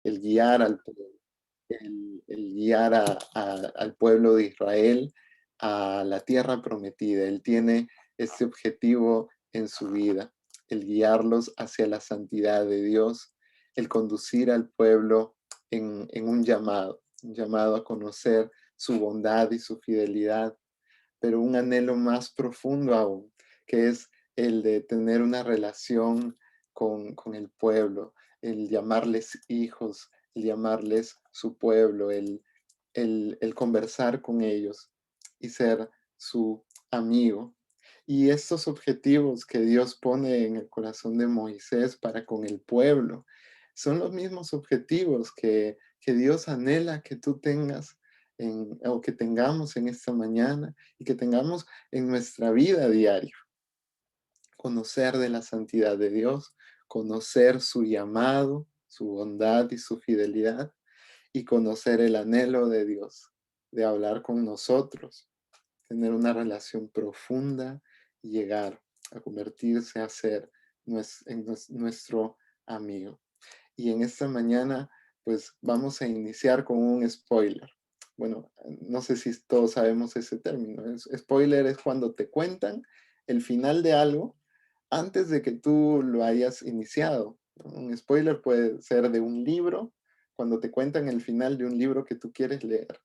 el guiar al pueblo, el guiar al pueblo de Israel a la tierra prometida. Él tiene este objetivo en su vida, el guiarlos hacia la santidad de Dios, el conducir al pueblo en un llamado a conocer su bondad y su fidelidad, pero un anhelo más profundo aún, que es el de tener una relación con el pueblo, el llamarles hijos, el llamarles su pueblo, el conversar con ellos y ser su amigo. Y estos objetivos que Dios pone en el corazón de Moisés para con el pueblo son los mismos objetivos que Dios anhela que tú tengas o que tengamos en esta mañana y que tengamos en nuestra vida diaria. Conocer de la santidad de Dios, conocer su llamado, su bondad y su fidelidad, y conocer el anhelo de Dios de hablar con nosotros, tener una relación profunda y llegar a convertirse a ser nuestro amigo. Y en esta mañana, pues vamos a iniciar con un spoiler. Bueno, no sé si todos sabemos ese término. Spoiler es cuando te cuentan el final de algo antes de que tú lo hayas iniciado. Un spoiler puede ser de un libro, cuando te cuentan el final de un libro que tú quieres leer.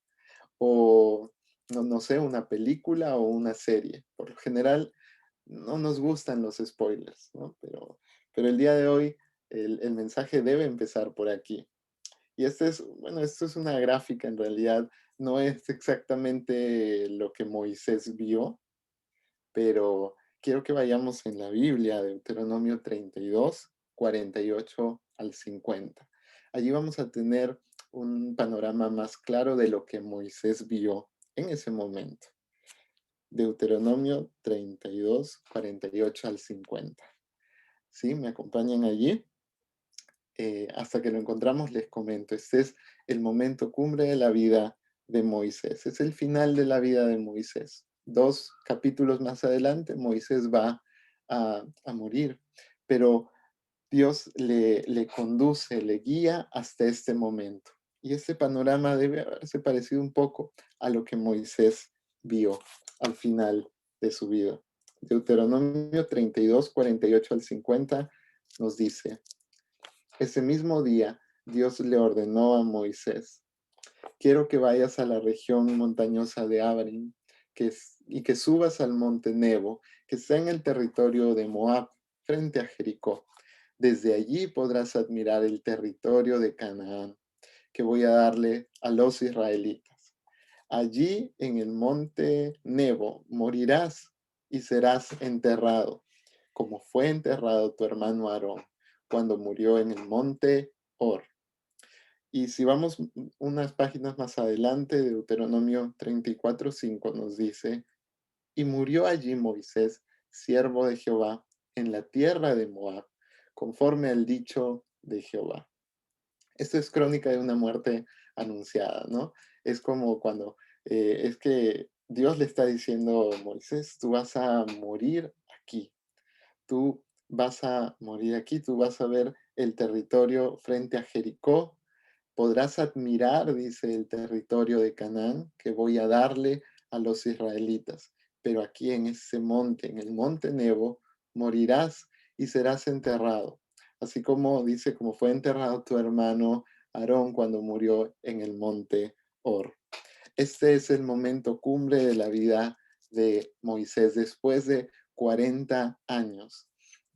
O, no sé, una película o una serie. Por lo general, no nos gustan los spoilers, ¿no? Pero el día de hoy el mensaje debe empezar por aquí. Y bueno, esto es una gráfica en realidad, no es exactamente lo que Moisés vio, pero quiero que vayamos en la Biblia, Deuteronomio 32, 48 al 50. Allí vamos a tener un panorama más claro de lo que Moisés vio en ese momento. Deuteronomio 32, 48 al 50. ¿Sí? ¿Me acompañan allí? Hasta que lo encontramos, les comento. Este es el momento cumbre de la vida de Moisés. Es el final de la vida de Moisés. 2 capítulos más adelante, Moisés va a morir, pero Dios le conduce, le guía hasta este momento. Y este panorama debe haberse parecido un poco a lo que Moisés vio al final de su vida. Deuteronomio 32, 48 al 50 nos dice: ese mismo día, Dios le ordenó a Moisés: quiero que vayas a la región montañosa de Abarim y que subas al monte Nebo, que está en el territorio de Moab, frente a Jericó. Desde allí podrás admirar el territorio de Canaán, que voy a darle a los israelitas. Allí en el monte Nebo morirás y serás enterrado, como fue enterrado tu hermano Aarón cuando murió en el monte Hor. Y si vamos unas páginas más adelante, Deuteronomio 34:5 nos dice: y murió allí Moisés, siervo de Jehová, en la tierra de Moab, conforme al dicho de Jehová. Esto es crónica de una muerte anunciada, ¿no? Es como cuando es que Dios le está diciendo a Moisés: tú vas a morir aquí, tú vas a morir aquí, tú vas a ver el territorio frente a Jericó, podrás admirar, dice, el territorio de Canaán que voy a darle a los israelitas, pero aquí en ese monte, en el monte Nebo, morirás y serás enterrado, así como dice, como fue enterrado tu hermano Aarón cuando murió en el monte Hor. Este es el momento cumbre de la vida de Moisés después de 40 años.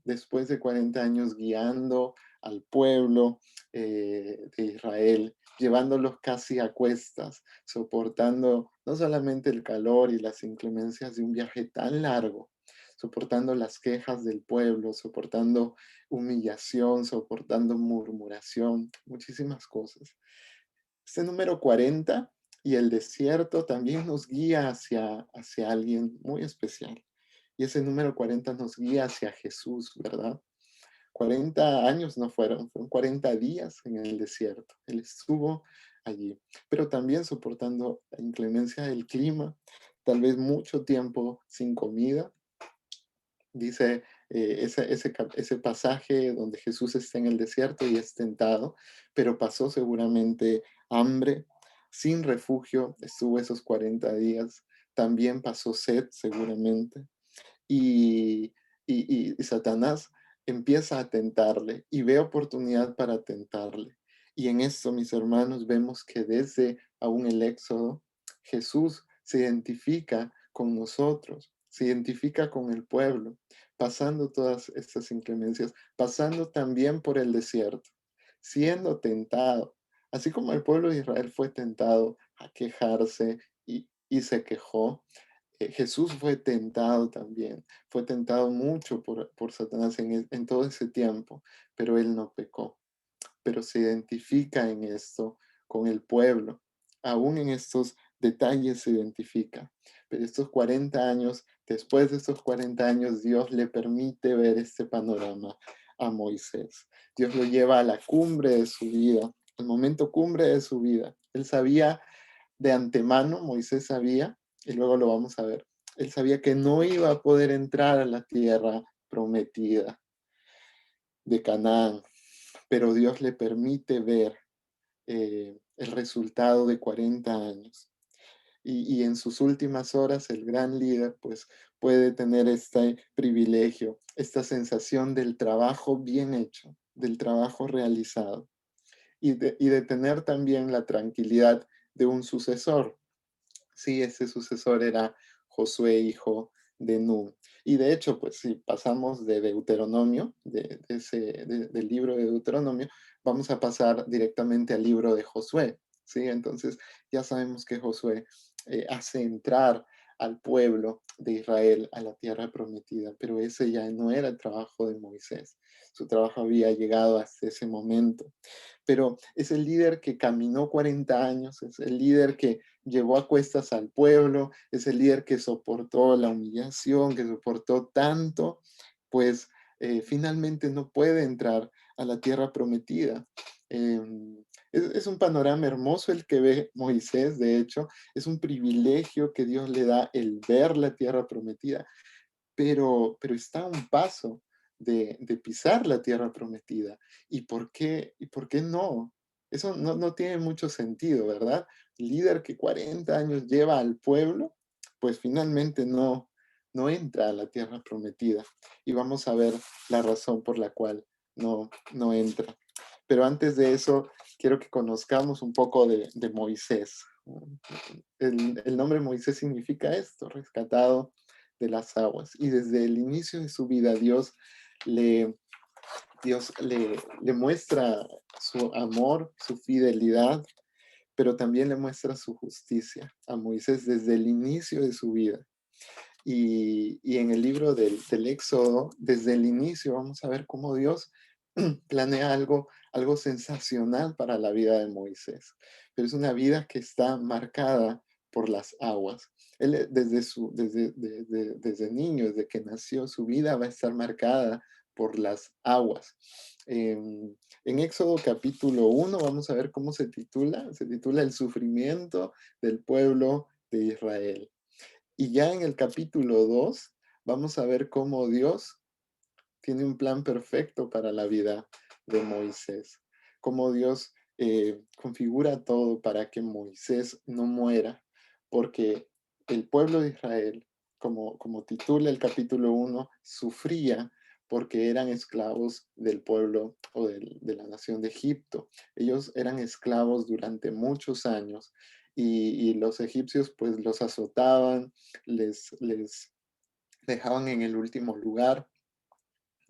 Después de 40 años guiando al pueblo de Israel, llevándolos casi a cuestas, soportando no solamente el calor y las inclemencias de un viaje tan largo, soportando las quejas del pueblo, soportando humillación, soportando murmuración, muchísimas cosas. Este número 40 y el desierto también nos guía hacia alguien muy especial. Y ese número 40 nos guía hacia Jesús, ¿verdad? 40 años no fueron 40 días en el desierto. Él estuvo allí, pero también soportando la inclemencia del clima, tal vez mucho tiempo sin comida. Dice ese pasaje donde Jesús está en el desierto y es tentado, pero pasó seguramente hambre, sin refugio, estuvo esos 40 días, también pasó sed seguramente, y, y Satanás empieza a tentarle y ve oportunidad para tentarle. Y en esto, mis hermanos, vemos que desde aún el Éxodo, Jesús se identifica con nosotros, se identifica con el pueblo, pasando todas estas inclemencias, pasando también por el desierto, siendo tentado, así como el pueblo de Israel fue tentado a quejarse y se quejó. Jesús fue tentado también, fue tentado mucho por Satanás en todo ese tiempo, pero él no pecó, pero se identifica en esto con el pueblo, aún en estos detalles se identifica. Pero estos 40 años, después de estos 40 años, Dios le permite ver este panorama a Moisés. Dios lo lleva a la cumbre de su vida, el momento cumbre de su vida. Él sabía de antemano, Moisés sabía, y luego lo vamos a ver, él sabía que no iba a poder entrar a la tierra prometida de Canaán, pero Dios le permite ver el resultado de 40 años. Y en sus últimas horas el gran líder pues puede tener este privilegio, esta sensación del trabajo bien hecho, del trabajo realizado y de tener también la tranquilidad de un sucesor. Sí, ese sucesor era Josué, hijo de Nun. Y de hecho, pues si pasamos de Deuteronomio, del libro de Deuteronomio, vamos a pasar directamente al libro de Josué. ¿Sí? Entonces ya sabemos que Josué hace entrar al pueblo de Israel a la tierra prometida, pero ese ya no era el trabajo de Moisés. Su trabajo había llegado hasta ese momento. Pero es el líder que caminó 40 años, es el líder que llevó a cuestas al pueblo, es el líder que soportó la humillación, que soportó tanto, pues finalmente no puede entrar a la tierra prometida. Eh, es un panorama hermoso el que ve Moisés, de hecho, es un privilegio que Dios le da el ver la tierra prometida, pero está a un paso de pisar la tierra prometida. ¿Y por qué no? Eso no tiene mucho sentido, ¿verdad? Líder que 40 años lleva al pueblo, pues finalmente no entra a la tierra prometida. Y vamos a ver la razón por la cual no entra. Pero antes de eso, quiero que conozcamos un poco de Moisés. El nombre Moisés significa esto, rescatado de las aguas. Y desde el inicio de su vida, le, le muestra su amor, su fidelidad, pero también le muestra su justicia a Moisés desde el inicio de su vida. Y en el libro del Éxodo, desde el inicio, vamos a ver cómo Dios planea algo sensacional para la vida de Moisés. Pero es una vida que está marcada por las aguas. Él desde niño, desde que nació, su vida va a estar marcada por las aguas. En Éxodo capítulo 1 vamos a ver cómo se titula. Se titula El sufrimiento del pueblo de Israel. Y ya en el capítulo 2 vamos a ver cómo Dios tiene un plan perfecto para la vida de Moisés, cómo Dios configura todo para que Moisés no muera, porque el pueblo de Israel, como titula el capítulo 1, sufría porque eran esclavos del pueblo o de la nación de Egipto. Ellos eran esclavos durante muchos años y los egipcios pues los azotaban, les dejaban en el último lugar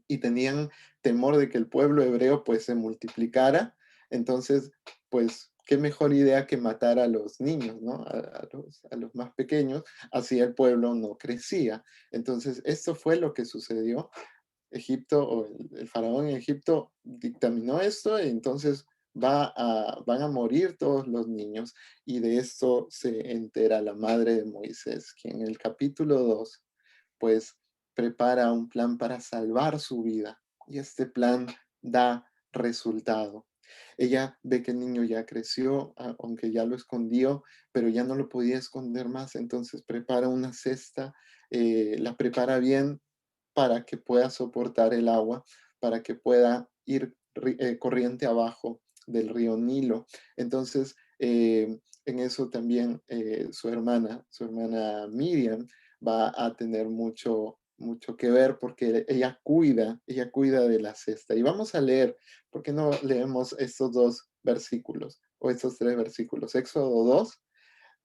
y tenían temor de que el pueblo hebreo pues se multiplicara. Entonces, pues, qué mejor idea que matar a los niños, ¿no? A los más pequeños, así el pueblo no crecía. Entonces, esto fue lo que sucedió. Egipto o el faraón en Egipto dictaminó esto y entonces van a morir todos los niños y de esto se entera la madre de Moisés, quien en el capítulo 2 pues prepara un plan para salvar su vida y este plan da resultado. Ella ve que el niño ya creció, aunque ya lo escondió, pero ya no lo podía esconder más, entonces prepara una cesta, la prepara bien para que pueda soportar el agua, para que pueda ir corriente abajo del río Nilo. Entonces, en eso también su hermana Miriam, va a tener mucho que ver porque ella cuida de la cesta. Y vamos a leer, ¿por qué no leemos estos dos versículos o estos tres versículos? Éxodo 2,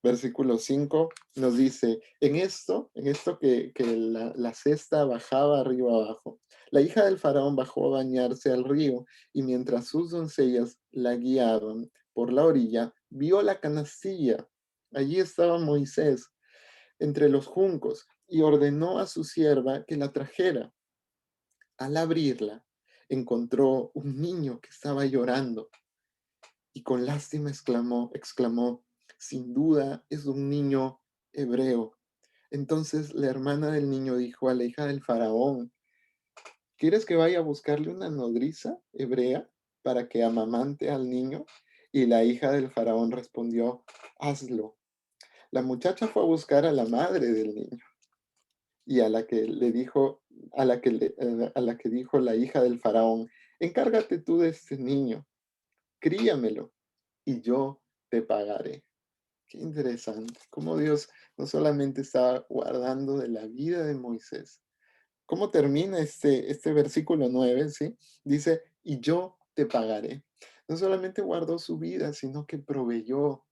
versículo 5 nos dice, en esto que la cesta bajaba arriba abajo, la hija del faraón bajó a bañarse al río y mientras sus doncellas la guiaban por la orilla, vio la canastilla. Allí estaba Moisés entre los juncos y ordenó a su sierva que la trajera. Al abrirla, encontró un niño que estaba llorando y con lástima exclamó, sin duda es un niño hebreo. Entonces la hermana del niño dijo a la hija del faraón, ¿quieres que vaya a buscarle una nodriza hebrea para que amamante al niño? Y la hija del faraón respondió, hazlo. La muchacha fue a buscar a la madre del niño y a la que le dijo, a la que dijo la hija del faraón, encárgate tú de este niño, críamelo y yo te pagaré. Qué interesante, cómo Dios no solamente está guardando de la vida de Moisés. ¿Cómo termina este versículo 9? ¿Sí? Dice, y yo te pagaré. No solamente guardó su vida, sino que proveyó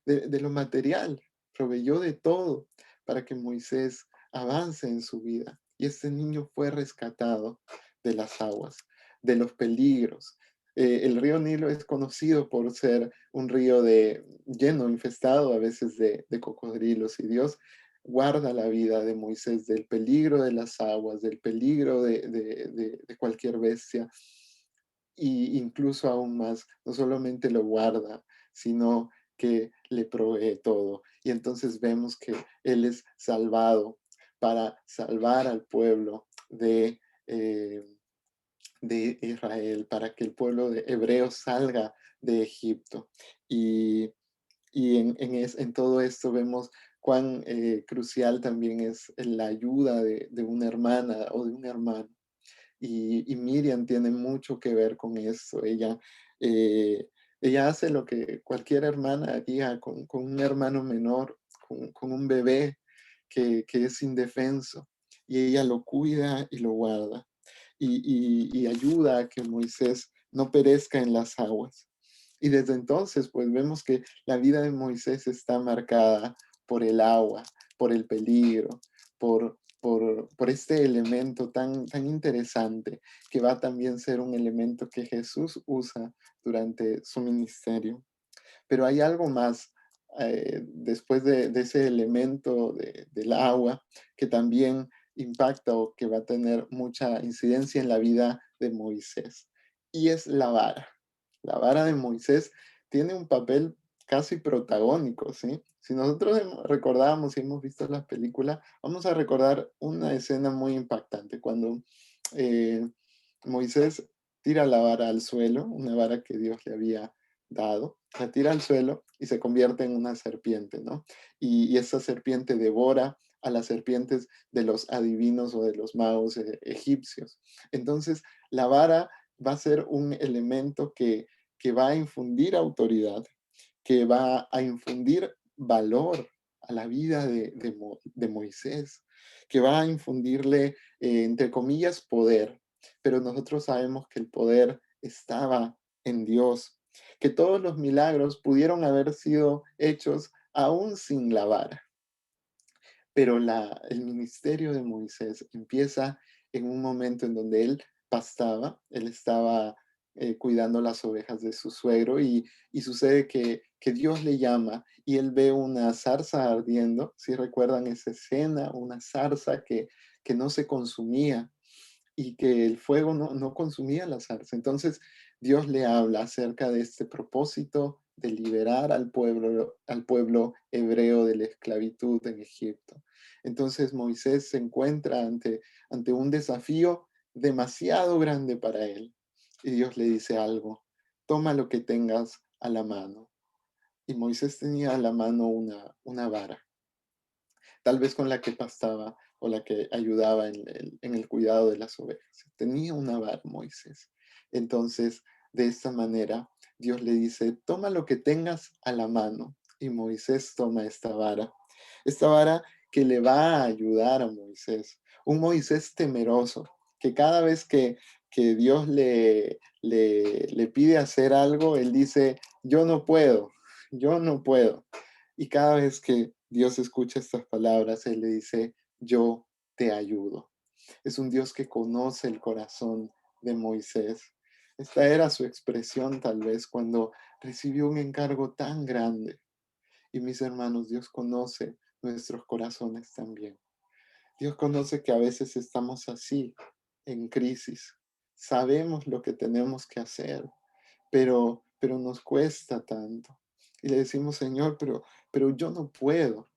de lo material, proveyó de todo para que Moisés avance en su vida. Y este niño fue rescatado de las aguas, de los peligros. El río Nilo es conocido por ser un río lleno, infestado a veces de cocodrilos, y Dios guarda la vida de Moisés del peligro de las aguas, del peligro de cualquier bestia, y incluso aún más, no solamente lo guarda, sino que le provee todo. Y entonces vemos que Él es salvado para salvar al pueblo de Israel, para que el pueblo de hebreo salga de Egipto. Y, en todo esto vemos cuán crucial también es la ayuda de una hermana o de un hermano. Y Miriam tiene mucho que ver con eso. Eh, ella hace lo que cualquier hermana haría con un hermano menor, con un bebé que es indefenso. Y ella lo cuida y lo guarda. Y ayuda a que Moisés no perezca en las aguas. Y desde entonces, pues vemos que la vida de Moisés está marcada por el agua, por el peligro, por este elemento tan interesante que va a también ser un elemento que Jesús usa durante su ministerio. Pero hay algo más después de ese elemento del agua que también impacta o que va a tener mucha incidencia en la vida de Moisés. Y es la vara. La vara de Moisés tiene un papel casi protagónico, ¿sí? Si nosotros recordamos y hemos visto la película, vamos a recordar una escena muy impactante cuando eh, Moisés tira la vara al suelo, una vara que Dios le había dado, la tira al suelo y se convierte en una serpiente, ¿no? Y esa serpiente devora a las serpientes de los adivinos o de los magos egipcios. Entonces, la vara va a ser un elemento que va a infundir autoridad, que va a infundir valor a la vida de Moisés, que va a infundirle, entre comillas, poder. Pero nosotros sabemos que el poder estaba en Dios, que todos los milagros pudieron haber sido hechos aún sin la vara. Pero el ministerio de Moisés empieza en un momento en donde él pastaba, él estaba cuidando las ovejas de su suegro y sucede que Dios le llama y él ve una zarza ardiendo, si recuerdan esa escena, una zarza que no se consumía y que el fuego no consumía la zarza. Entonces Dios le habla acerca de este propósito de liberar al pueblo hebreo de la esclavitud en Egipto. Entonces Moisés se encuentra ante un desafío demasiado grande para él. Y Dios le dice algo, toma lo que tengas a la mano. Y Moisés tenía a la mano una vara, tal vez con la que pastaba o la que ayudaba en el cuidado de las ovejas. Tenía una vara Moisés. Entonces, de esta manera, Dios le dice, toma lo que tengas a la mano. Y Moisés toma esta vara que le va a ayudar a Moisés. Un Moisés temeroso, que cada vez que Dios le pide hacer algo, él dice, yo no puedo, yo no puedo. Y cada vez que Dios escucha estas palabras, Él le dice, yo te ayudo. Es un Dios que conoce el corazón de Moisés. Esta era su expresión tal vez cuando recibió un encargo tan grande. Y mis hermanos, Dios conoce nuestros corazones también. Dios conoce que a veces estamos así, en crisis. Sabemos lo que tenemos que hacer, pero nos cuesta tanto. Y le decimos, Señor, pero yo no puedo.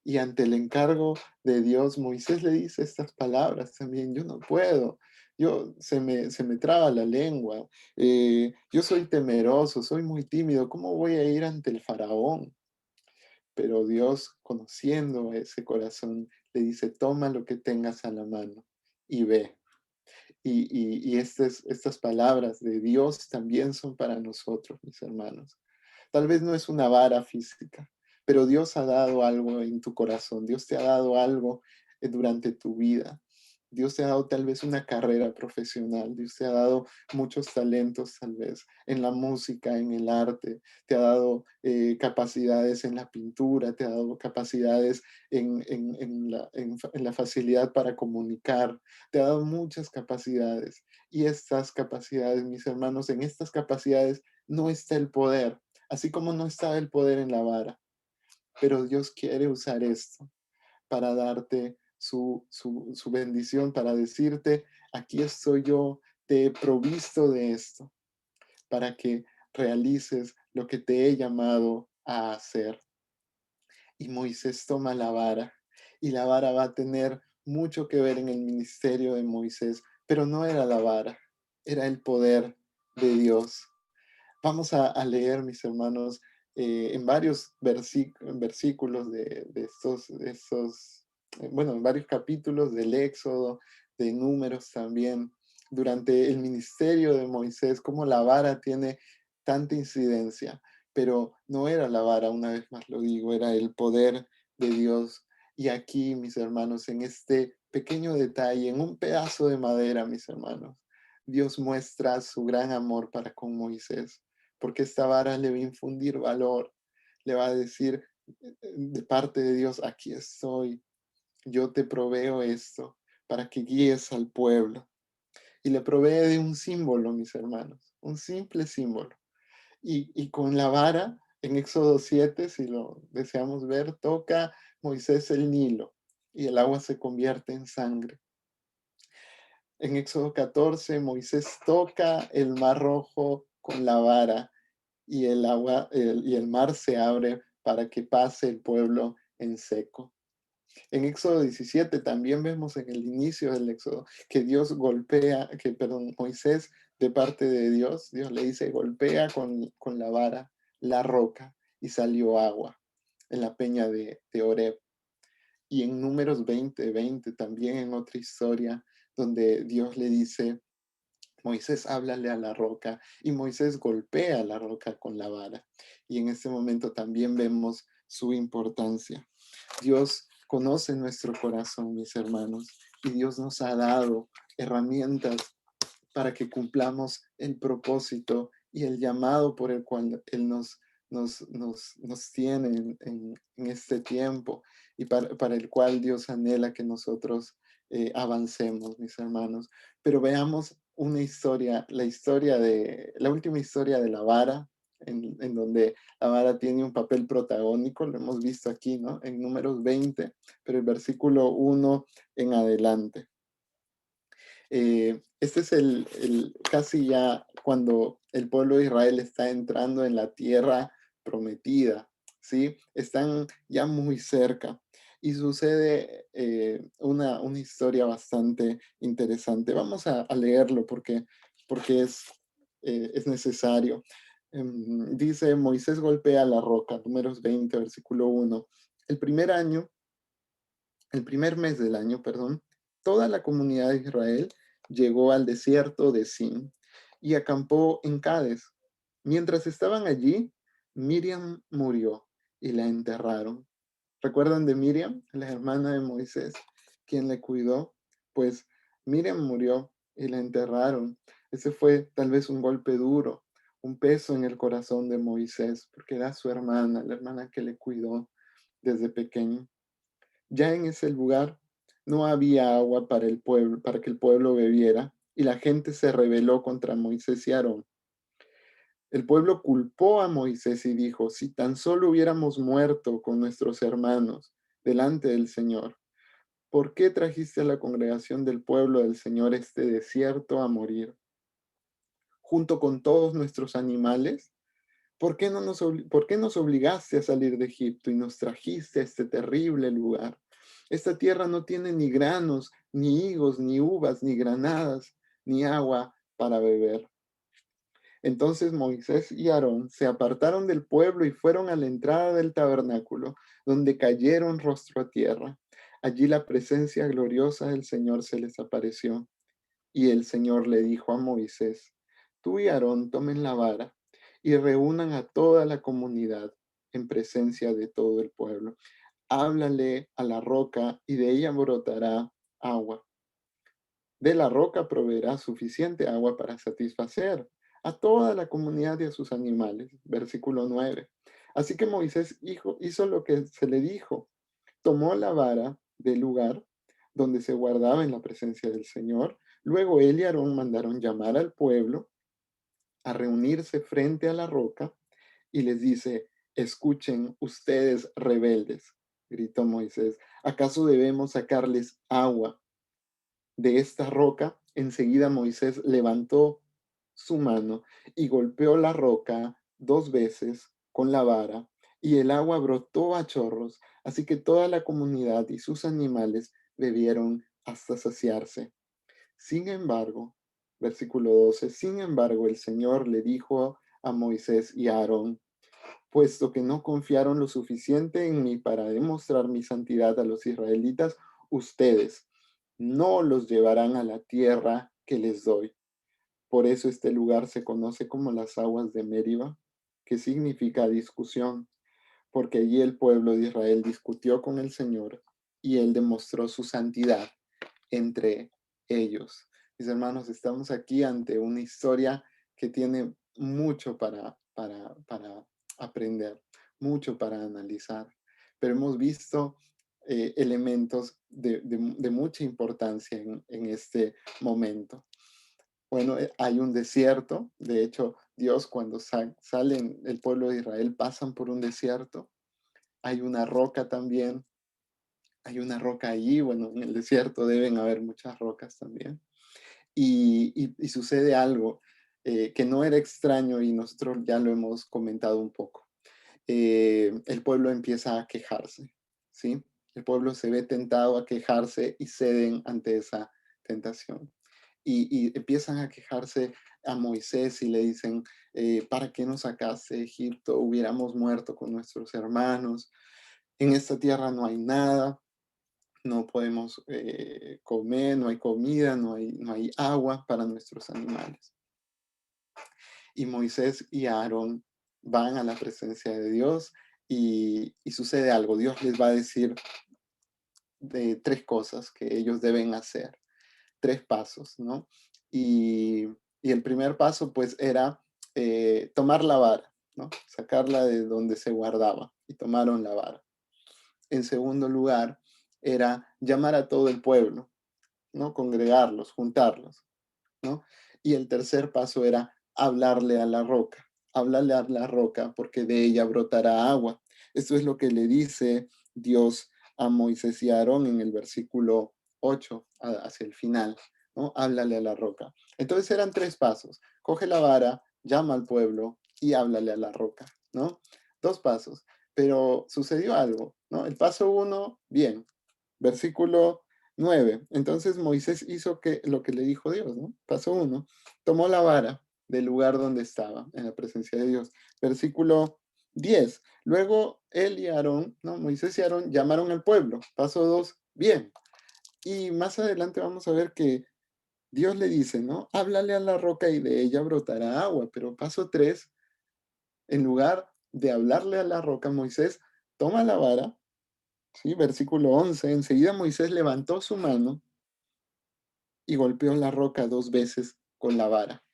Y ante el encargo de Dios, Moisés le dice estas palabras también, yo no puedo, se me traba la lengua, yo soy temeroso, soy muy tímido, ¿cómo voy a ir ante el faraón? Pero Dios, conociendo ese corazón, le dice, toma lo que tengas a la mano y ve. Y estas palabras de Dios también son para nosotros, mis hermanos. Tal vez no es una vara física, pero Dios ha dado algo en tu corazón, Dios te ha dado algo durante tu vida. Dios te ha dado tal vez una carrera profesional, Dios te ha dado muchos talentos tal vez en la música, en el arte, te ha dado capacidades en la pintura, te ha dado capacidades en la facilidad para comunicar, te ha dado muchas capacidades. Y estas capacidades, mis hermanos, en estas capacidades no está el poder, así como no está el poder en la vara. Pero Dios quiere usar esto para darte su bendición, para decirte, aquí estoy yo, te he provisto de esto, para que realices lo que te he llamado a hacer. Y Moisés toma la vara, y la vara va a tener mucho que ver en el ministerio de Moisés, pero no era la vara, era el poder de Dios. Vamos a leer, mis hermanos, en varios versículos bueno, en varios capítulos del Éxodo, de Números también, durante el ministerio de Moisés, cómo la vara tiene tanta incidencia, pero no era la vara, una vez más lo digo, era el poder de Dios. Y aquí, mis hermanos, en este pequeño detalle, en un pedazo de madera, mis hermanos, Dios muestra su gran amor para con Moisés, porque esta vara le va a infundir valor, le va a decir de parte de Dios, aquí estoy, yo te proveo esto para que guíes al pueblo. Y le provee de un símbolo, mis hermanos, un simple símbolo. Y con la vara, en Éxodo 7, si lo deseamos ver, toca Moisés el Nilo y el agua se convierte en sangre. En Éxodo 14, Moisés toca el mar rojo con la vara y y el mar se abre para que pase el pueblo en seco. En Éxodo 17 también vemos en el inicio del Éxodo que Moisés de parte de Dios, Dios le dice, golpea con la vara la roca y salió agua en la peña de Horeb. Y en Números 20 también en otra historia donde Dios le dice, Moisés, háblale a la roca y Moisés golpea la roca con la vara. Y en este momento también vemos su importancia. Dios conoce nuestro corazón, mis hermanos, y Dios nos ha dado herramientas para que cumplamos el propósito y el llamado por el cual Él nos tiene en este tiempo y para el cual Dios anhela que nosotros avancemos, mis hermanos. Pero veamos una historia, la última historia de la vara, en donde la vara tiene un papel protagónico, lo hemos visto aquí, ¿no? En Números 20, pero el versículo 1 en adelante. Este es casi ya cuando el pueblo de Israel está entrando en la tierra prometida, ¿sí? Están ya muy cerca y sucede una historia bastante interesante. Vamos a leerlo porque es necesario. Dice, Moisés golpea la roca, Números 20, versículo 1. El primer año el primer mes del año, perdón, toda la comunidad de Israel llegó al desierto de Sin y acampó en Cades. Mientras estaban allí, Miriam murió y la enterraron. ¿Recuerdan de Miriam, la hermana de Moisés, quien le cuidó? Pues Miriam murió y la enterraron. Ese fue tal vez un golpe duro, un peso en el corazón de Moisés, porque era su hermana, la hermana que le cuidó desde pequeño. Ya en ese lugar no había agua para el pueblo, para que el pueblo bebiera, y la gente se rebeló contra Moisés y Aarón. El pueblo culpó a Moisés y dijo: si tan solo hubiéramos muerto con nuestros hermanos delante del Señor, ¿por qué trajiste a la congregación del pueblo del Señor este desierto a morir, junto con todos nuestros animales? ¿Por qué nos obligaste a salir de Egipto y nos trajiste a este terrible lugar? Esta tierra no tiene ni granos, ni higos, ni uvas, ni granadas, ni agua para beber. Entonces Moisés y Aarón se apartaron del pueblo y fueron a la entrada del tabernáculo, donde cayeron rostro a tierra. Allí la presencia gloriosa del Señor se les apareció. Y el Señor le dijo a Moisés: tú y Aarón tomen la vara y reúnan a toda la comunidad en presencia de todo el pueblo. Háblale a la roca y de ella brotará agua. De la roca proveerá suficiente agua para satisfacer a toda la comunidad y a sus animales. Versículo 9. Así que Moisés hizo lo que se le dijo. Tomó la vara del lugar donde se guardaba en la presencia del Señor. Luego él y Aarón mandaron llamar al pueblo a reunirse frente a la roca y les dice: escuchen ustedes rebeldes, gritó Moisés, ¿acaso debemos sacarles agua de esta roca? Enseguida Moisés levantó su mano y golpeó la roca 2 veces con la vara, y el agua brotó a chorros, así que toda la comunidad y sus animales bebieron hasta saciarse. Sin embargo, versículo 12, sin embargo el Señor le dijo a Moisés y a Aarón: puesto que no confiaron lo suficiente en mí para demostrar mi santidad a los israelitas, ustedes no los llevarán a la tierra que les doy. Por eso este lugar se conoce como las aguas de Meriba, que significa discusión, porque allí el pueblo de Israel discutió con el Señor y él demostró su santidad entre ellos. Mis hermanos, estamos aquí ante una historia que tiene mucho para aprender, mucho para analizar, pero hemos visto elementos de mucha importancia en este momento. Bueno, hay un desierto. De hecho, Dios, cuando salen el pueblo de Israel, pasan por un desierto. Hay una roca también. Hay una roca allí. Bueno, en el desierto deben haber muchas rocas también. Y sucede algo que no era extraño y nosotros ya lo hemos comentado un poco. El pueblo empieza a quejarse, ¿sí? El pueblo se ve tentado a quejarse y ceden ante esa tentación. Y empiezan a quejarse a Moisés y le dicen: ¿para qué nos sacaste de Egipto? Hubiéramos muerto con nuestros hermanos. En esta tierra no hay nada, no podemos comer, no hay comida, no hay agua para nuestros animales. Y Moisés y Aarón van a la presencia de Dios y sucede algo. Dios les va a decir de 3 cosas que ellos deben hacer, 3 pasos, ¿no? Y el primer paso pues era tomar la vara, ¿no? Sacarla de donde se guardaba, y tomaron la vara. En segundo lugar, era llamar a todo el pueblo, ¿no? Congregarlos, juntarlos, ¿no? Y el tercer paso era hablarle a la roca, porque de ella brotará agua. Esto es lo que le dice Dios a Moisés y a Aarón en el versículo 8, hacia el final, ¿no? Háblale a la roca. Entonces eran 3 pasos: coge la vara, llama al pueblo y háblale a la roca, ¿no? 2 pasos, pero sucedió algo, ¿no? El paso 1, bien. Versículo 9. Entonces Moisés hizo lo que le dijo Dios, ¿no? Paso 1, tomó la vara del lugar donde estaba, en la presencia de Dios. Versículo 10. Luego él y Aarón, ¿no? Moisés y Aarón llamaron al pueblo. Paso 2, bien. Y más adelante vamos a ver que Dios le dice, ¿no? Háblale a la roca y de ella brotará agua. Pero paso 3, en lugar de hablarle a la roca, Moisés toma la vara, ¿sí? Versículo 11, enseguida Moisés levantó su mano y golpeó la roca 2 veces con la vara.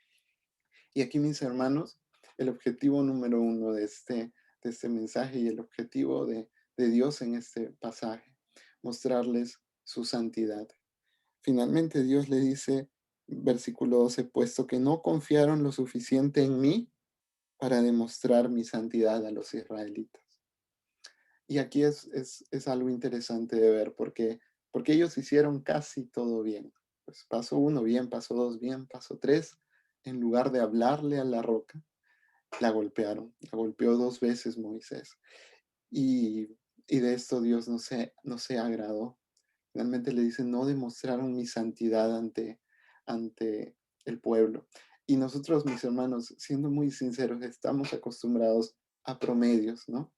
Y aquí, mis hermanos, el objetivo número uno de este mensaje y el objetivo de Dios en este pasaje, mostrarles su santidad. Finalmente Dios le dice, versículo 12, puesto que no confiaron lo suficiente en mí para demostrar mi santidad a los israelitas. Y aquí es algo interesante de ver porque ellos hicieron casi todo bien. Pues paso 1 bien, paso 2 bien, paso 3 en lugar de hablarle a la roca, la golpearon. La golpeó 2 veces Moisés. Y, y de esto Dios no se agradó. Finalmente le dice, no demostraron mi santidad ante el pueblo. Y nosotros, mis hermanos, siendo muy sinceros, estamos acostumbrados a promedios, ¿no?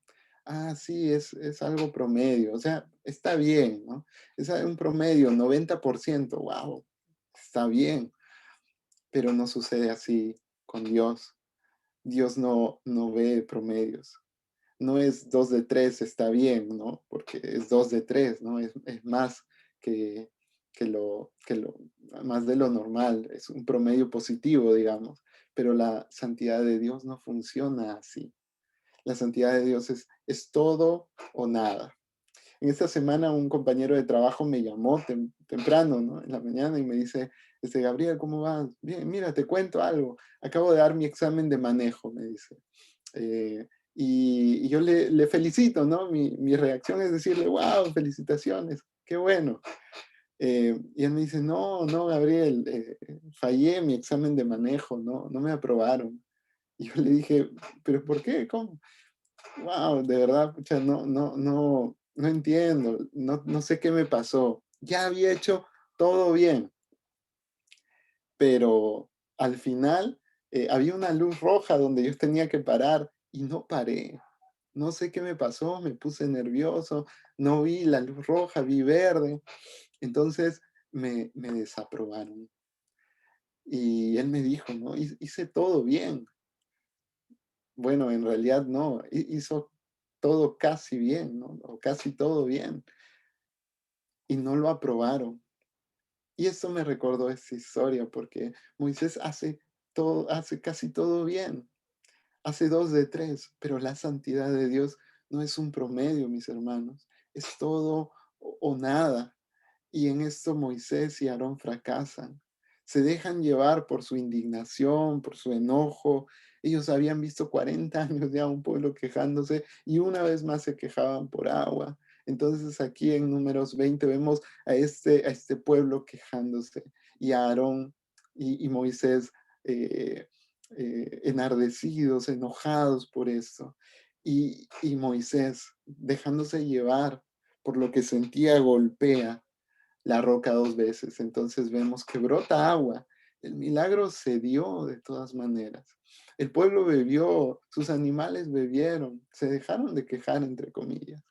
Ah, sí, es algo promedio, o sea, está bien, ¿no? Es un promedio, 90%, wow, está bien, pero no sucede así con Dios. Dios no ve promedios. No es 2 de 3 está bien, ¿no? Porque es 2 de 3, ¿no? Es más que, que lo, más de lo normal, es un promedio positivo, digamos, pero la santidad de Dios no funciona así. La santidad de Dios es todo o nada. En esta semana un compañero de trabajo me llamó temprano, ¿no? En la mañana y me dice, Gabriel, ¿cómo vas? Bien, mira, te cuento algo. Acabo de dar mi examen de manejo, me dice. Eh, y yo le felicito, ¿no? Mi reacción es decirle, wow, felicitaciones, qué bueno. Y él me dice, no, no, Gabriel, fallé mi examen de manejo, no me aprobaron. Y yo le dije, ¿pero por qué? ¿Cómo? Wow, de verdad, pucha, no entiendo, no sé qué me pasó. Ya había hecho todo bien, pero al final había una luz roja donde yo tenía que parar y no paré. No sé qué me pasó, me puse nervioso, no vi la luz roja, vi verde. Entonces me desaprobaron. Y él me dijo, ¿no? Hice todo bien. Bueno, en realidad no, hizo todo casi bien, ¿no? O casi todo bien. Y no lo aprobaron. Y eso me recordó esta historia porque Moisés hace casi todo bien. Hace 2 de 3, pero la santidad de Dios no es un promedio, mis hermanos. Es todo o nada. Y en esto Moisés y Aarón fracasan. Se dejan llevar por su indignación, por su enojo. Ellos habían visto 40 años ya un pueblo quejándose y una vez más se quejaban por agua. Entonces aquí en Números 20 vemos a este pueblo quejándose y a Aarón y Moisés eh, enardecidos, enojados por esto. Y Moisés, dejándose llevar por lo que sentía, golpea la roca 2 veces. Entonces vemos que brota agua. El milagro se dio de todas maneras. El pueblo bebió, sus animales bebieron, se dejaron de quejar, entre comillas.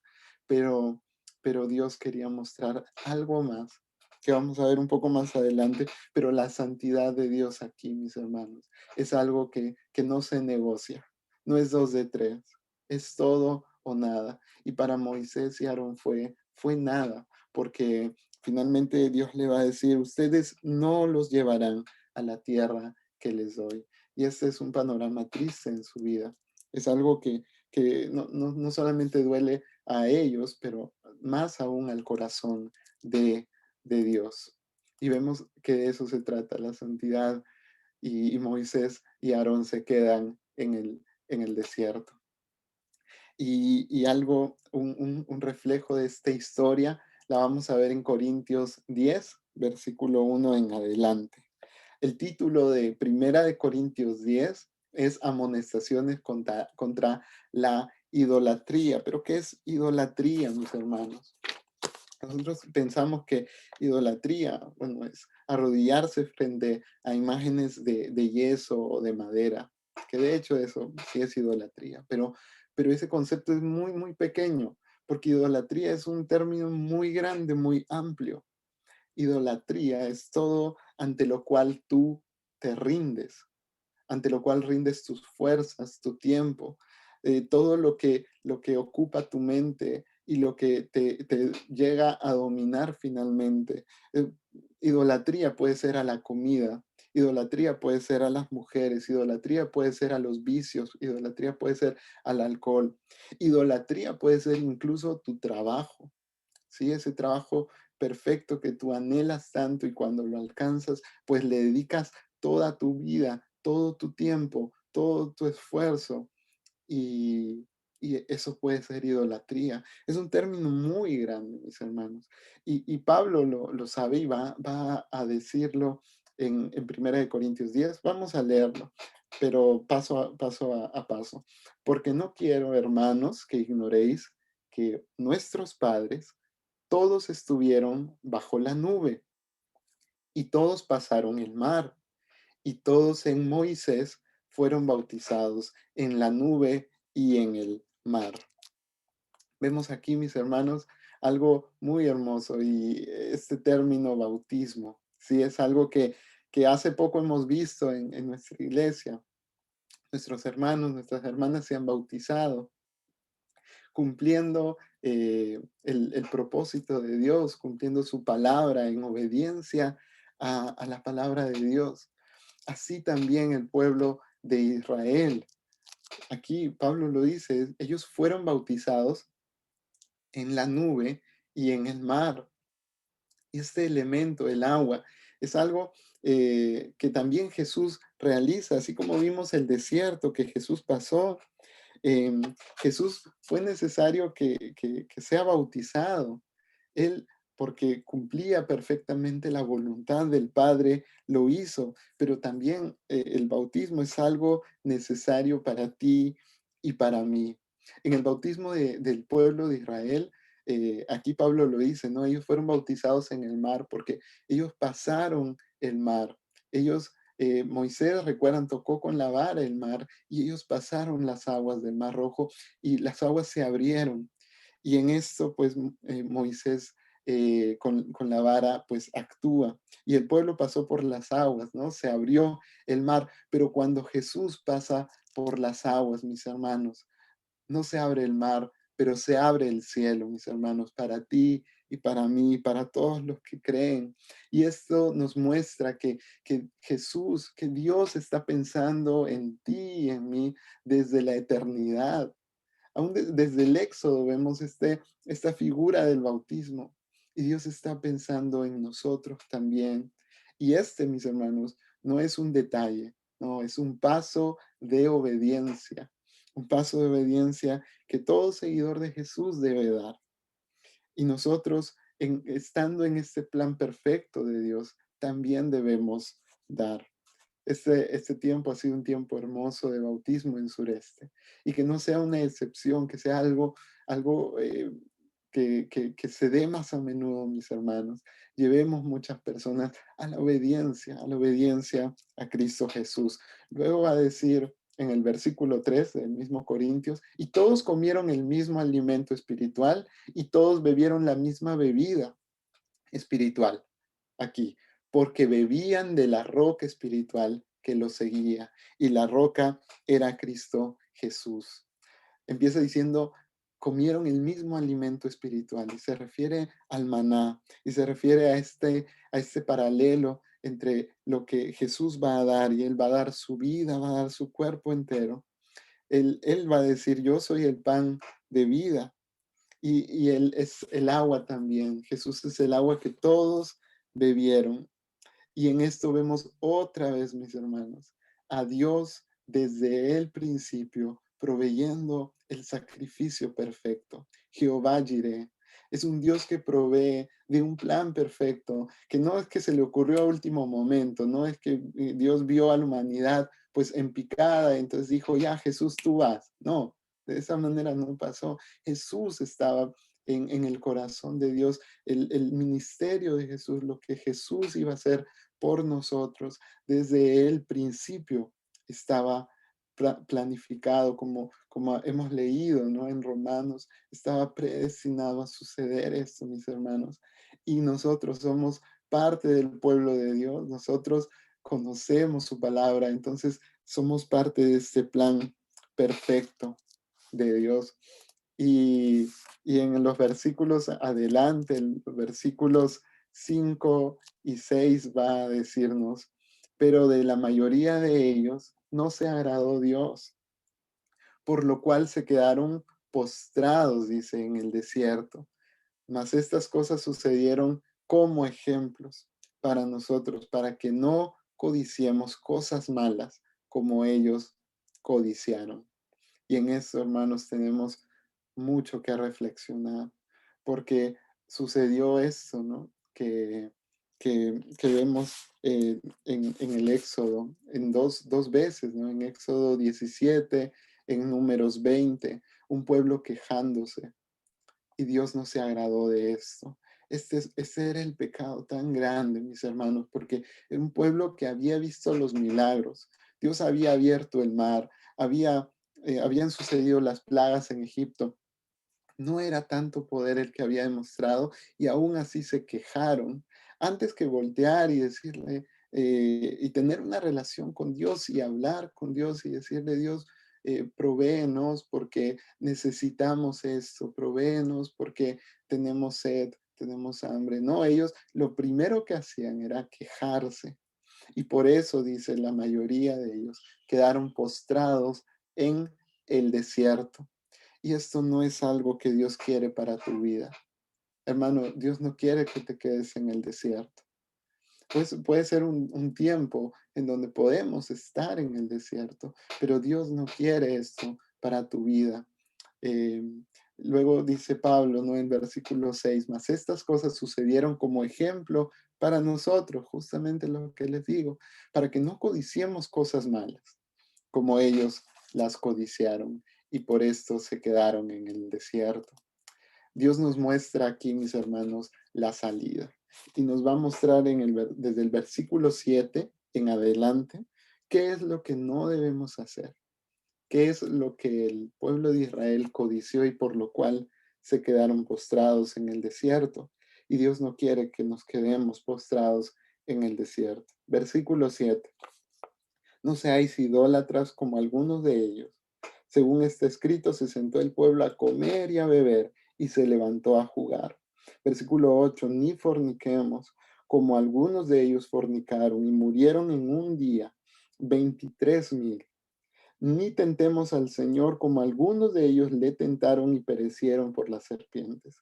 Pero, pero Dios quería mostrar algo más, que vamos a ver un poco más adelante, pero la santidad de Dios aquí, mis hermanos, es algo que no se negocia. No es 2 de 3, es todo o nada. Y para Moisés y Aarón fue nada, porque finalmente Dios le va a decir, ustedes no los llevarán a la tierra que les doy. Y este es un panorama triste en su vida. Es algo que no solamente duele a ellos, pero más aún al corazón de Dios. Y vemos que de eso se trata, la santidad. Y Moisés y Aarón se quedan en el desierto. Y algo, un reflejo de esta historia, la vamos a ver en Corintios 10, versículo 1 en adelante. El título de Primera de Corintios 10 es Amonestaciones contra la idolatría. ¿Pero qué es idolatría, mis hermanos? Nosotros pensamos que idolatría, bueno, es arrodillarse frente a imágenes de yeso o de madera, que de hecho eso sí es idolatría, pero ese concepto es muy, muy pequeño, porque idolatría es un término muy grande, muy amplio. Idolatría es todo ante lo cual tú te rindes, ante lo cual rindes tus fuerzas, tu tiempo, todo lo que ocupa tu mente y lo que te llega a dominar finalmente. Eh, Idolatría puede ser a la comida, idolatría puede ser a las mujeres, idolatría puede ser a los vicios, idolatría puede ser al alcohol, idolatría puede ser incluso tu trabajo. ¿Sí? Ese trabajo perfecto que tú anhelas tanto y cuando lo alcanzas, pues le dedicas toda tu vida, todo tu tiempo, todo tu esfuerzo y, y eso puede ser idolatría. Es un término muy grande, mis hermanos. Y Pablo lo sabe y va a decirlo en 1 Corintios 10. Vamos a leerlo, pero a paso. Porque no quiero, hermanos, que ignoréis que nuestros padres todos estuvieron bajo la nube y todos pasaron el mar y todos en Moisés fueron bautizados en la nube y en el mar. Vemos aquí, mis hermanos, algo muy hermoso y este término bautismo, sí, es algo que hace poco hemos visto en nuestra iglesia. Nuestros hermanos, nuestras hermanas se han bautizado cumpliendo el propósito de Dios, cumpliendo su palabra en obediencia a la palabra de Dios. Así también el pueblo de Israel. Aquí Pablo lo dice, ellos fueron bautizados en la nube y en el mar. Este elemento, el agua, es algo que también Jesús realiza, así como vimos el desierto que Jesús pasó. Jesús fue necesario que sea bautizado. Él, porque cumplía perfectamente la voluntad del Padre, lo hizo, pero también el bautismo es algo necesario para ti y para mí. En el bautismo del pueblo de Israel, aquí Pablo lo dice, ¿no? Ellos fueron bautizados en el mar porque ellos pasaron el mar. Ellos, Moisés, recuerdan, tocó con la vara el mar y ellos pasaron las aguas del Mar Rojo y las aguas se abrieron. Y en esto, pues, Moisés con la vara, pues, actúa. Y el pueblo pasó por las aguas, ¿no? Se abrió el mar. Pero cuando Jesús pasa por las aguas, mis hermanos, no se abre el mar, pero se abre el cielo, mis hermanos, para ti y para mí, para todos los que creen. Y esto nos muestra que Jesús, que Dios está pensando en ti y en mí desde la eternidad. Aún desde el Éxodo vemos esta figura del bautismo y Dios está pensando en nosotros también. Y mis hermanos, no es un detalle, no, es un paso de obediencia, un paso de obediencia que todo seguidor de Jesús debe dar. Y nosotros, estando en este plan perfecto de Dios, también debemos dar. Este tiempo ha sido un tiempo hermoso de bautismo en Sureste y que no sea una excepción, que sea algo que se dé más a menudo, mis hermanos. Llevemos muchas personas a la obediencia a Cristo Jesús. Luego va a decir en el versículo 3 del mismo Corintios, y todos comieron el mismo alimento espiritual y todos bebieron la misma bebida espiritual aquí, porque bebían de la roca espiritual que los seguía, y la roca era Cristo Jesús. Empieza diciendo, comieron el mismo alimento espiritual, y se refiere al maná, y se refiere a este paralelo entre lo que Jesús va a dar, y Él va a dar su vida, va a dar su cuerpo entero. Él va a decir, yo soy el pan de vida, y Él es el agua también. Jesús es el agua que todos bebieron. Y en esto vemos otra vez, mis hermanos, a Dios desde el principio proveyendo el sacrificio perfecto. Jehová Jireh es un Dios que provee de un plan perfecto, que no es que se le ocurrió a último momento, no es que Dios vio a la humanidad pues en picada, entonces dijo, ya Jesús, tú vas. No, de esa manera no pasó. Jesús estaba en el corazón de Dios, el ministerio de Jesús, lo que Jesús iba a hacer por nosotros desde el principio estaba planificado, como hemos leído, ¿no? En Romanos, estaba predestinado a suceder esto, mis hermanos. Y nosotros somos parte del pueblo de Dios, nosotros conocemos su palabra, entonces somos parte de este plan perfecto de Dios. Y, y en los versículos adelante, en los versículos 5 y 6 va a decirnos, pero de la mayoría de ellos no se agradó Dios, por lo cual se quedaron postrados, dice, en el desierto. Mas estas cosas sucedieron como ejemplos para nosotros, para que no codiciemos cosas malas como ellos codiciaron. Y en eso, hermanos, tenemos mucho que reflexionar, porque sucedió esto, ¿no? Que vemos en el Éxodo, en dos veces, ¿no? En Éxodo 17, en Números 20, un pueblo quejándose, y Dios no se agradó de esto. Este era el pecado tan grande, mis hermanos, porque era un pueblo que había visto los milagros. Dios había abierto el mar, habían sucedido las plagas en Egipto. No era tanto poder el que había demostrado y aún así se quejaron. Antes que voltear y decirle y tener una relación con Dios y hablar con Dios y decirle, Dios, provéenos porque necesitamos esto, provéenos porque tenemos sed, tenemos hambre. No, ellos lo primero que hacían era quejarse. Y por eso, dice, la mayoría de ellos quedaron postrados en el desierto. Y esto no es algo que Dios quiere para tu vida. Hermano, Dios no quiere que te quedes en el desierto. Pues puede ser un tiempo en donde podemos estar en el desierto, pero Dios no quiere esto para tu vida. Eh, Luego dice Pablo, ¿no? En versículo 6, mas estas cosas sucedieron como ejemplo para nosotros, justamente lo que les digo, para que no codiciemos cosas malas, como ellos las codiciaron, y por esto se quedaron en el desierto. Dios nos muestra aquí, mis hermanos, la salida. Y nos va a mostrar desde el versículo 7 en adelante qué es lo que no debemos hacer, qué es lo que el pueblo de Israel codició y por lo cual se quedaron postrados en el desierto. Y Dios no quiere que nos quedemos postrados en el desierto. Versículo 7. No seáis idólatras como algunos de ellos. Según está escrito, se sentó el pueblo a comer y a beber y se levantó a jugar. Versículo 8, ni forniquemos, como algunos de ellos fornicaron y murieron en un día, 23,000. Ni tentemos al Señor como algunos de ellos le tentaron y perecieron por las serpientes.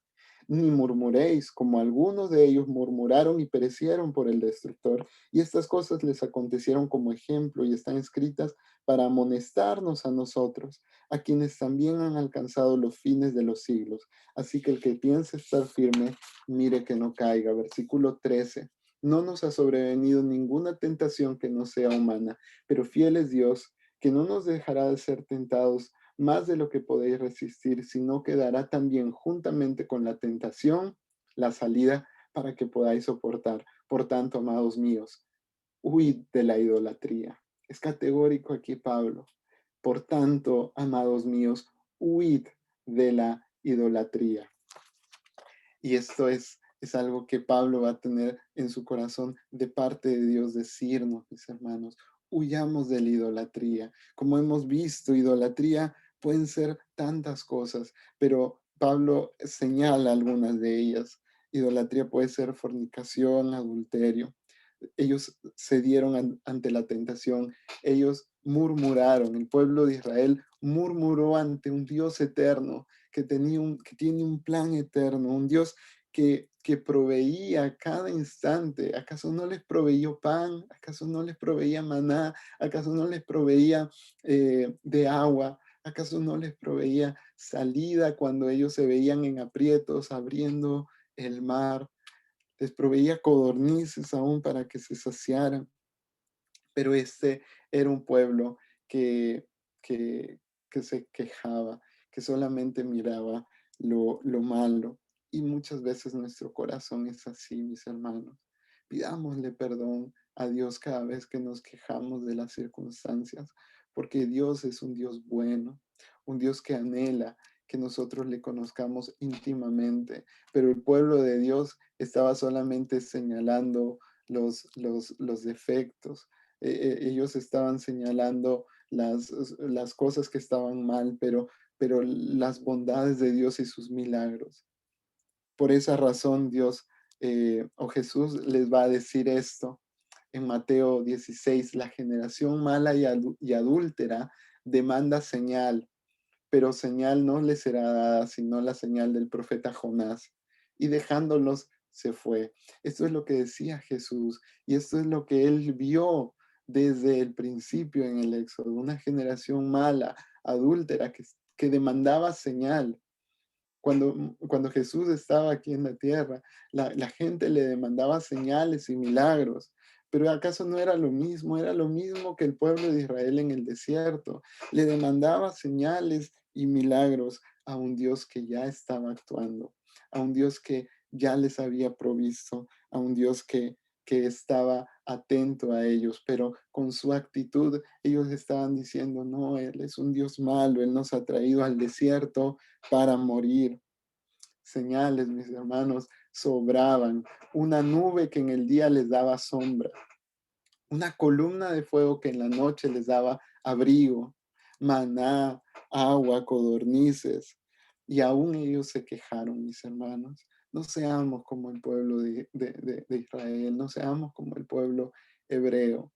Ni murmuréis como algunos de ellos murmuraron y perecieron por el destructor. Y estas cosas les acontecieron como ejemplo y están escritas para amonestarnos a nosotros, a quienes también han alcanzado los fines de los siglos. Así que el que piense estar firme, mire que no caiga. Versículo 13. No nos ha sobrevenido ninguna tentación que no sea humana, pero fiel es Dios, que no nos dejará de ser tentados más de lo que podéis resistir, sino que dará también juntamente con la tentación la salida para que podáis soportar. Por tanto, amados míos, huid de la idolatría. Es categórico aquí Pablo. Por tanto, amados míos, huid de la idolatría. Y esto es algo que Pablo va a tener en su corazón de parte de Dios decirnos, mis hermanos, huyamos de la idolatría. Como hemos visto, idolatría pueden ser tantas cosas, pero Pablo señala algunas de ellas. Idolatría puede ser fornicación, adulterio. Ellos cedieron ante la tentación, ellos murmuraron, el pueblo de Israel murmuró ante un Dios eterno que tiene un plan eterno, un Dios que proveía cada instante. ¿Acaso no les proveyó pan? ¿Acaso no les proveía maná? ¿Acaso no les proveía de agua? ¿Acaso no les proveía salida cuando ellos se veían en aprietos, abriendo el mar? Les proveía codornices aún para que se saciaran. Pero este era un pueblo que, que, que se quejaba, que solamente miraba lo malo. Y muchas veces nuestro corazón es así, mis hermanos. Pidámosle perdón a Dios cada vez que nos quejamos de las circunstancias, porque Dios es un Dios bueno, un Dios que anhela que nosotros le conozcamos íntimamente, pero el pueblo de Dios estaba solamente señalando los defectos. Ellos estaban señalando las cosas que estaban mal, pero las bondades de Dios y sus milagros. Por esa razón Dios o Jesús les va a decir esto en Mateo 16: la generación mala y adúltera demanda señal, pero señal no le será dada, sino la señal del profeta Jonás. Y dejándolos se fue. Esto es lo que decía Jesús, y esto es lo que él vio desde el principio en el Éxodo, una generación mala, adúltera, que demandaba señal. Cuando Jesús estaba aquí en la tierra, la gente le demandaba señales y milagros. Pero ¿acaso no era lo mismo? Era lo mismo que el pueblo de Israel en el desierto. Le demandaba señales y milagros a un Dios que ya estaba actuando, a un Dios que ya les había provisto, a un Dios que estaba atento a ellos, pero con su actitud ellos estaban diciendo: no, Él es un Dios malo, Él nos ha traído al desierto para morir. Señales, mis hermanos, sobraban. Una nube que en el día les daba sombra, una columna de fuego que en la noche les daba abrigo, maná, agua, codornices. Y aún ellos se quejaron, mis hermanos. No seamos como el pueblo de Israel, no seamos como el pueblo hebreo,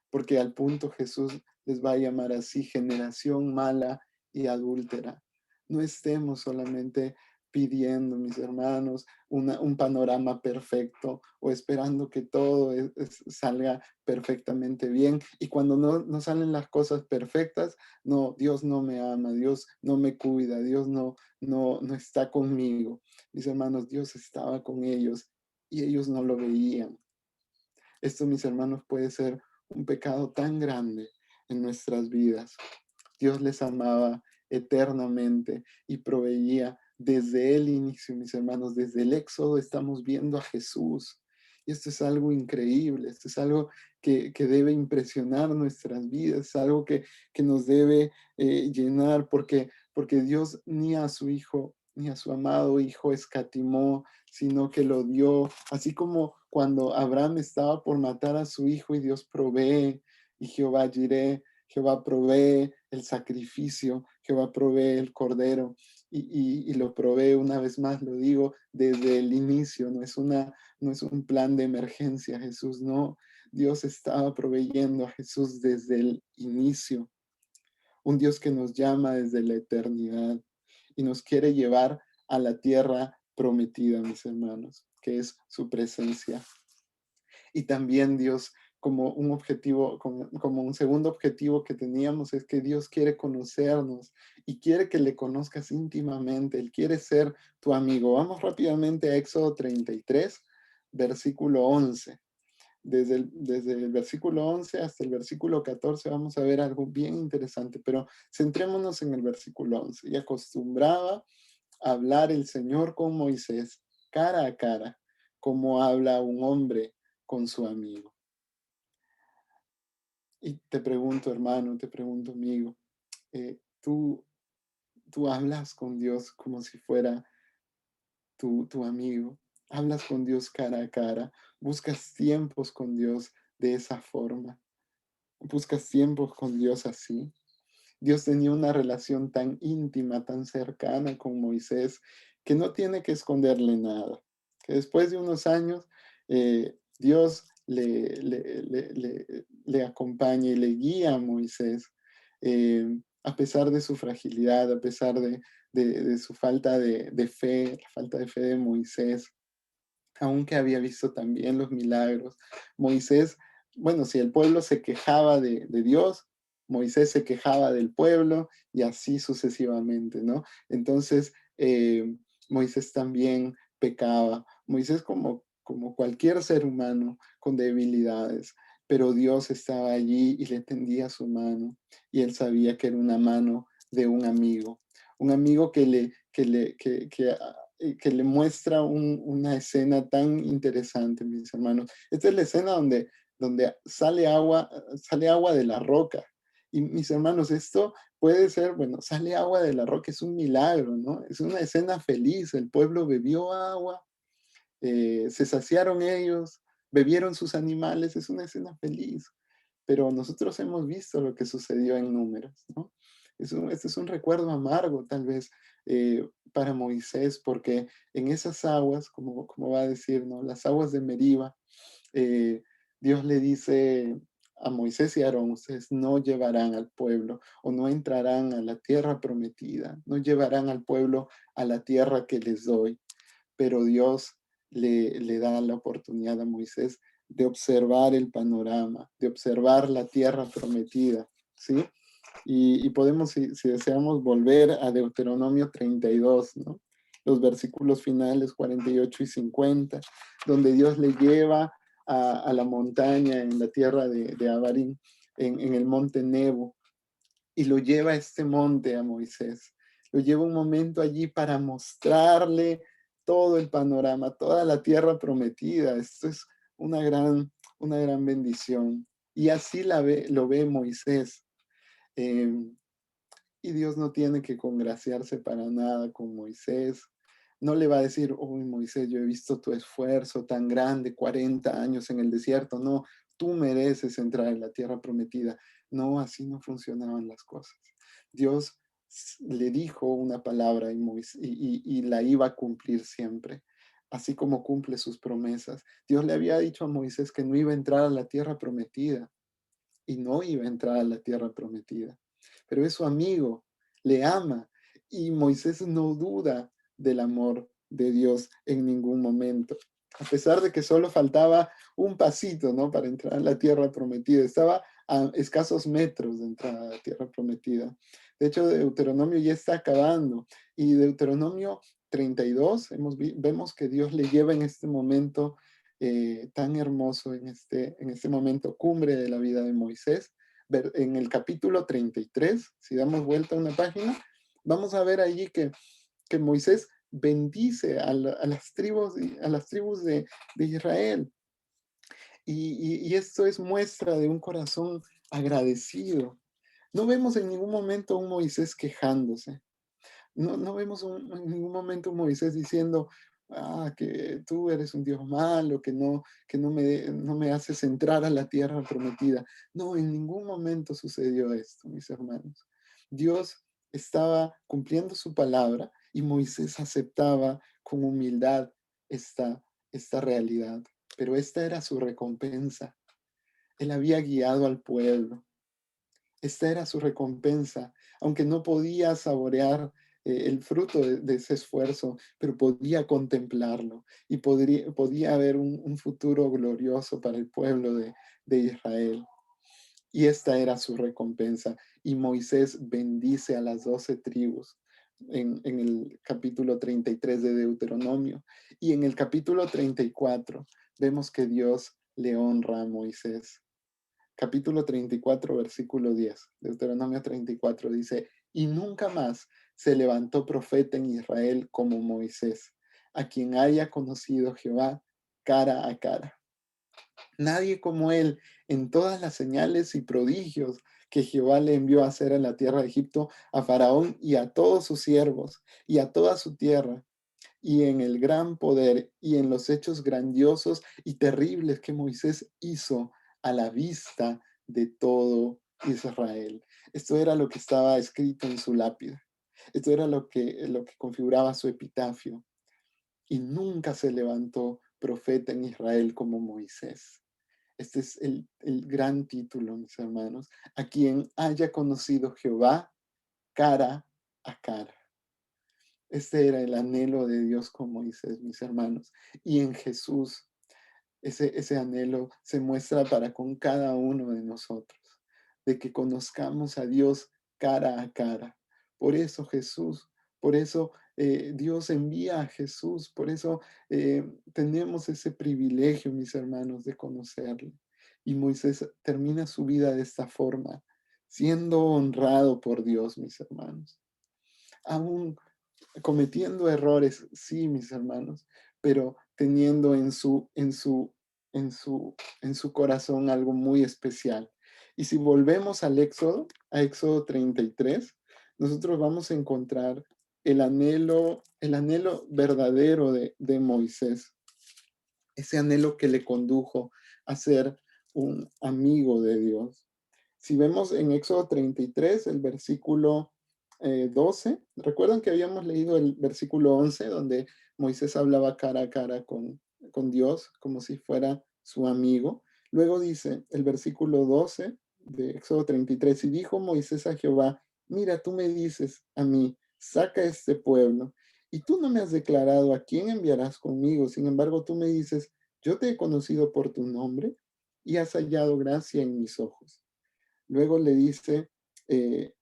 porque al punto Jesús les va a llamar así: generación mala y adúltera. No estemos solamente pidiendo, mis hermanos, un panorama perfecto o esperando que todo salga perfectamente bien. Y cuando no salen las cosas perfectas, no, Dios no me ama, Dios no me cuida, Dios no está conmigo. Mis hermanos, Dios estaba con ellos y ellos no lo veían. Esto, mis hermanos, puede ser un pecado tan grande en nuestras vidas. Dios les amaba eternamente y proveía desde el inicio, mis hermanos, desde el Éxodo estamos viendo a Jesús. Y esto es algo increíble, esto es algo que debe impresionar nuestras vidas, es algo que nos debe llenar, porque Dios ni a su Hijo, ni a su amado Hijo escatimó, sino que lo dio, así como cuando Abraham estaba por matar a su hijo y Dios provee, y Jehová Jireh, Jehová provee el sacrificio, Jehová provee el cordero, y lo provee, una vez más lo digo, desde el inicio. No es un plan de emergencia, Jesús, no. Dios estaba proveyendo a Jesús desde el inicio. Un Dios que nos llama desde la eternidad y nos quiere llevar a la tierra prometida, mis hermanos, que es su presencia. Y también Dios, como un objetivo, como un segundo objetivo que teníamos, es que Dios quiere conocernos y quiere que le conozcas íntimamente. Él quiere ser tu amigo. Vamos rápidamente a Éxodo 33, versículo 11. Desde el versículo 11 hasta el versículo 14 vamos a ver algo bien interesante, pero centrémonos en el versículo 11. Y acostumbraba a hablar el Señor con Moisés cara a cara, como habla un hombre con su amigo. Y te pregunto, hermano, te pregunto, amigo, tú hablas con Dios como si fuera tu amigo, hablas con Dios cara a cara, buscas tiempos con Dios de esa forma, buscas tiempos con Dios así. Dios tenía una relación tan íntima, tan cercana con Moisés, que no tiene que esconderle nada. Que después de unos años, Dios le acompaña y le guía a Moisés, a pesar de su fragilidad, a pesar de su falta de fe, la falta de fe de Moisés, aunque había visto también los milagros. Moisés, bueno, si el pueblo se quejaba de Dios, Moisés se quejaba del pueblo y así sucesivamente, ¿no? Entonces, Moisés también pecaba. Moisés como cualquier ser humano con debilidades, pero Dios estaba allí y le tendía su mano y él sabía que era una mano de un amigo que le muestra una escena tan interesante, mis hermanos. Esta es la escena donde sale agua de la roca Y mis hermanos, esto puede ser, bueno, sale agua de la roca, es un milagro, ¿no? Es una escena feliz, el pueblo bebió agua, se saciaron ellos, bebieron sus animales, es una escena feliz. Pero nosotros hemos visto lo que sucedió en Números, ¿no? Este es un recuerdo amargo, tal vez, para Moisés, porque en esas aguas, como va a decir, ¿no? Las aguas de Meriba, eh, Dios le dice a Moisés y a Aarón, ustedes no llevarán al pueblo o no entrarán a la tierra prometida, no llevarán al pueblo a la tierra que les doy, pero Dios le da la oportunidad a Moisés de observar el panorama, de observar la tierra prometida, ¿sí? Y podemos, si deseamos, volver a Deuteronomio 32, ¿no? Los versículos finales 48 y 50, donde Dios le lleva a la montaña en la tierra de Abarim, en el monte Nebo, y lo lleva a este monte a Moisés. Lo lleva un momento allí para mostrarle todo el panorama, toda la tierra prometida. Esto es una gran bendición. Y así lo ve Moisés. Eh, y Dios no tiene que congraciarse para nada con Moisés. No le va a decir, oh Moisés, yo he visto tu esfuerzo tan grande, 40 años en el desierto. No, tú mereces entrar en la tierra prometida. No, así no funcionaban las cosas. Dios le dijo una palabra y la iba a cumplir siempre, así como cumple sus promesas. Dios le había dicho a Moisés que no iba a entrar a la tierra prometida y no iba a entrar a la tierra prometida. Pero es su amigo, le ama y Moisés no duda del amor de Dios en ningún momento. A pesar de que solo faltaba un pasito, ¿no? Para entrar a la tierra prometida. Estaba a escasos metros de entrar a la tierra prometida. De hecho, Deuteronomio ya está acabando. Y Deuteronomio 32, vemos que Dios le lleva en este momento tan hermoso, en este momento cumbre de la vida de Moisés. En el capítulo 33, si damos vuelta a una página, vamos a ver allí que Moisés bendice a las tribus de Israel. Y esto es muestra de un corazón agradecido. No vemos en ningún momento un Moisés quejándose. No vemos en ningún momento un Moisés diciendo, que tú eres un Dios malo, no me haces entrar a la tierra prometida. No, en ningún momento sucedió esto, mis hermanos. Dios estaba cumpliendo su palabra y Moisés aceptaba con humildad esta, esta realidad. Pero esta era su recompensa. Él había guiado al pueblo. Esta era su recompensa, aunque no podía saborear el fruto de ese esfuerzo, pero podía contemplarlo y podía haber un futuro glorioso para el pueblo de Israel. Y esta era su recompensa. Y Moisés bendice a las 12 tribus en el capítulo 33 de Deuteronomio. Y en el capítulo 34 vemos que Dios le honra a Moisés. Capítulo 34, versículo 10. Deuteronomio 34 dice, y nunca más se levantó profeta en Israel como Moisés, a quien haya conocido Jehová cara a cara. Nadie como él en todas las señales y prodigios que Jehová le envió a hacer en la tierra de Egipto a Faraón y a todos sus siervos y a toda su tierra, y en el gran poder y en los hechos grandiosos y terribles que Moisés hizo a la vista de todo Israel. Esto era lo que estaba escrito en su lápida. Esto era lo que configuraba su epitafio. Y nunca se levantó profeta en Israel como Moisés. Este es el gran título, mis hermanos, a quien haya conocido Jehová cara a cara. Este era el anhelo de Dios con Moisés, mis hermanos. Y en Jesús, ese anhelo se muestra para con cada uno de nosotros, de que conozcamos a Dios cara a cara. Por eso Jesús, por eso Dios envía a Jesús, por eso tenemos ese privilegio, mis hermanos, de conocerle. Y Moisés termina su vida de esta forma, siendo honrado por Dios, mis hermanos. Aún cometiendo errores, sí, mis hermanos, pero teniendo en su corazón algo muy especial. Y si volvemos al Éxodo, a Éxodo 33, nosotros vamos a encontrar el anhelo verdadero de Moisés, ese anhelo que le condujo a ser un amigo de Dios. Si vemos en Éxodo 33, el versículo 12, recuerdan que habíamos leído el versículo 11, donde Moisés hablaba cara a cara con Dios, como si fuera su amigo. Luego dice el versículo 12 de Éxodo 33, y dijo Moisés a Jehová, mira, tú me dices a mí, saca este pueblo, y tú no me has declarado a quién enviarás conmigo. Sin embargo, tú me dices, yo te he conocido por tu nombre y has hallado gracia en mis ojos. Luego le dice, eh,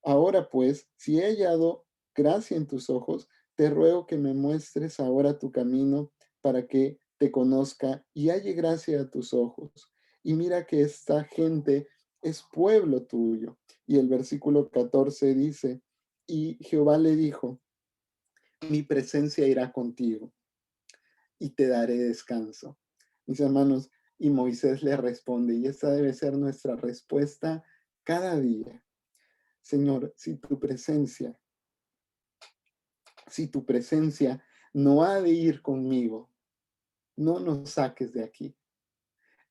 ahora pues, si he hallado gracia en tus ojos, te ruego que me muestres ahora tu camino para que te conozca y halle gracia a tus ojos. Y mira que esta gente es pueblo tuyo. Y el versículo 14 dice, y Jehová le dijo, mi presencia irá contigo y te daré descanso. Mis hermanos, y Moisés le responde, y esta debe ser nuestra respuesta cada día. Señor, si tu presencia no ha de ir conmigo, no nos saques de aquí.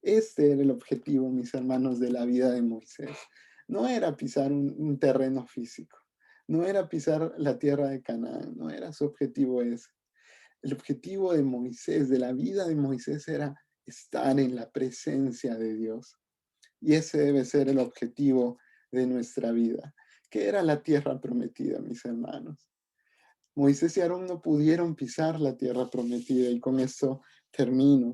Este era el objetivo, mis hermanos, de la vida de Moisés. No era pisar un terreno físico, no era pisar la tierra de Canaán, no era su objetivo ese. El objetivo de Moisés, de la vida de Moisés, era estar en la presencia de Dios. Y ese debe ser el objetivo de nuestra vida. ¿Qué era la tierra prometida, mis hermanos? Moisés y Aarón no pudieron pisar la tierra prometida y con esto termino.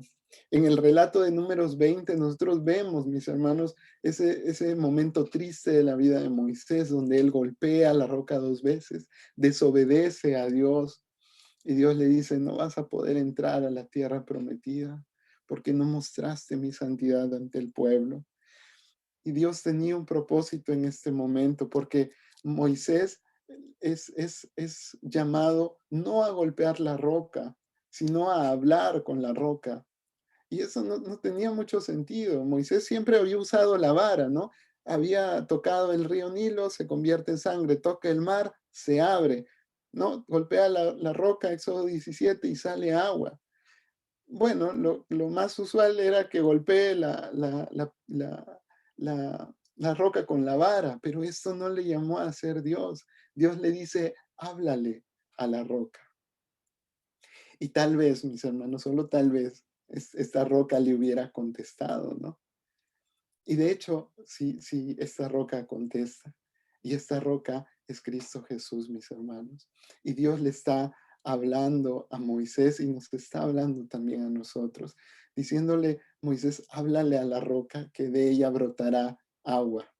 En el relato de Números 20 nosotros vemos, mis hermanos, ese momento triste de la vida de Moisés donde él golpea la roca 2 veces, desobedece a Dios y Dios le dice, no vas a poder entrar a la tierra prometida porque no mostraste mi santidad ante el pueblo. Y Dios tenía un propósito en este momento porque Moisés es llamado no a golpear la roca, sino a hablar con la roca. Y eso no tenía mucho sentido. Moisés siempre había usado la vara, ¿no? Había tocado el río Nilo, se convierte en sangre, toca el mar, se abre, ¿no? Golpea la roca, Éxodo 17, y sale agua. Bueno, lo más usual era que golpee la roca con la vara, pero esto no le llamó a ser Dios. Dios le dice, háblale a la roca. Y tal vez, mis hermanos, solo tal vez, esta roca le hubiera contestado, ¿no? Y de hecho, sí, esta roca contesta. Y esta roca es Cristo Jesús, mis hermanos. Y Dios le está hablando a Moisés y nos está hablando también a nosotros, diciéndole, Moisés, háblale a la roca que de ella brotará agua.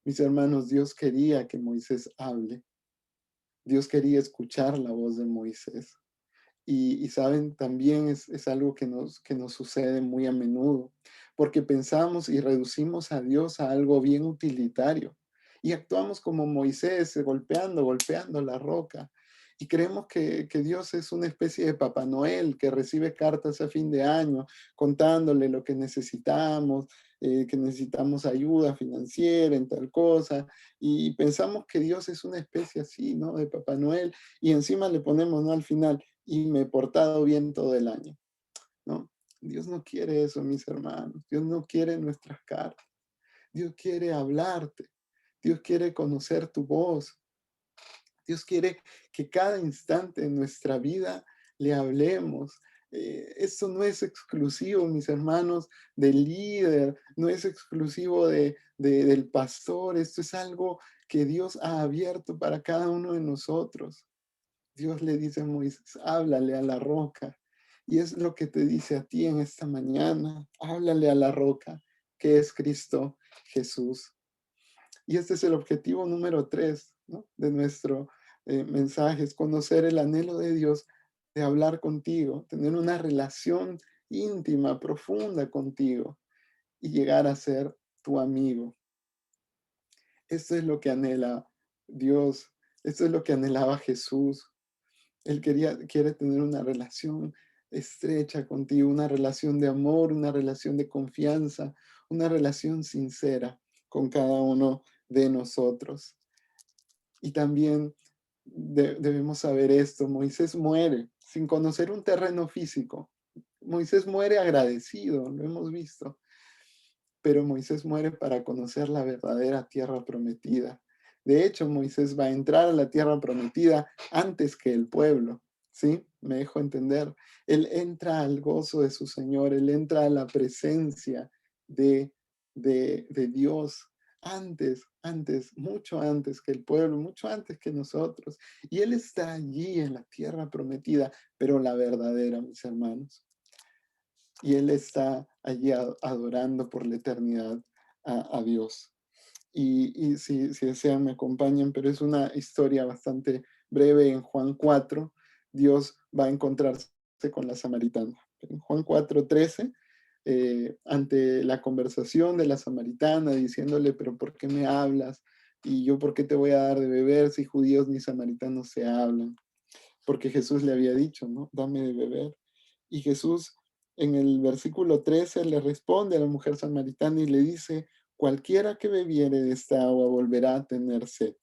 Mis hermanos, Dios quería que Moisés hable. Dios quería escuchar la voz de Moisés. Y saben, también es algo que nos sucede muy a menudo, porque pensamos y reducimos a Dios a algo bien utilitario y actuamos como Moisés, golpeando la roca. Y creemos que Dios es una especie de Papá Noel que recibe cartas a fin de año contándole lo que necesitamos ayuda financiera en tal cosa. Y pensamos que Dios es una especie así, ¿no? De Papá Noel. Y encima le ponemos, ¿no? Al final, y me he portado bien todo el año, ¿no? Dios no quiere eso, mis hermanos. Dios no quiere nuestras cartas. Dios quiere hablarte. Dios quiere conocer tu voz. Dios quiere que cada instante de nuestra vida le hablemos. Esto no es exclusivo, mis hermanos, del líder, no es exclusivo del pastor. Esto es algo que Dios ha abierto para cada uno de nosotros. Dios le dice a Moisés, háblale a la roca. Y es lo que te dice a ti en esta mañana. Háblale a la roca, que es Cristo Jesús. Y este es el objetivo número 3, ¿no? De nuestro mensaje, es conocer el anhelo de Dios de hablar contigo, tener una relación íntima, profunda contigo y llegar a ser tu amigo. Esto es lo que anhela Dios, esto es lo que anhelaba Jesús. Él quiere tener una relación estrecha contigo, una relación de amor, una relación de confianza, una relación sincera con cada uno de nosotros. Y también debemos saber esto, Moisés muere sin conocer un terreno físico. Moisés muere agradecido, lo hemos visto, pero Moisés muere para conocer la verdadera tierra prometida. De hecho, Moisés va a entrar a la tierra prometida antes que el pueblo, ¿sí? Me dejo entender. Él entra al gozo de su Señor, él entra a la presencia de, de Dios mucho antes que el pueblo, mucho antes que nosotros. Y él está allí en la tierra prometida, pero la verdadera, mis hermanos. Y él está allí adorando por la eternidad a Dios. Y si desean me acompañan, pero es una historia bastante breve. En Juan 4, Dios va a encontrarse con la samaritana. En Juan 4:13, ante la conversación de la samaritana, diciéndole, pero ¿por qué me hablas? Y yo, ¿por qué te voy a dar de beber si judíos ni samaritanos se hablan? Porque Jesús le había dicho, ¿no? Dame de beber. Y Jesús en el versículo 13 le responde a la mujer samaritana y le dice, cualquiera que bebiere de esta agua volverá a tener sed,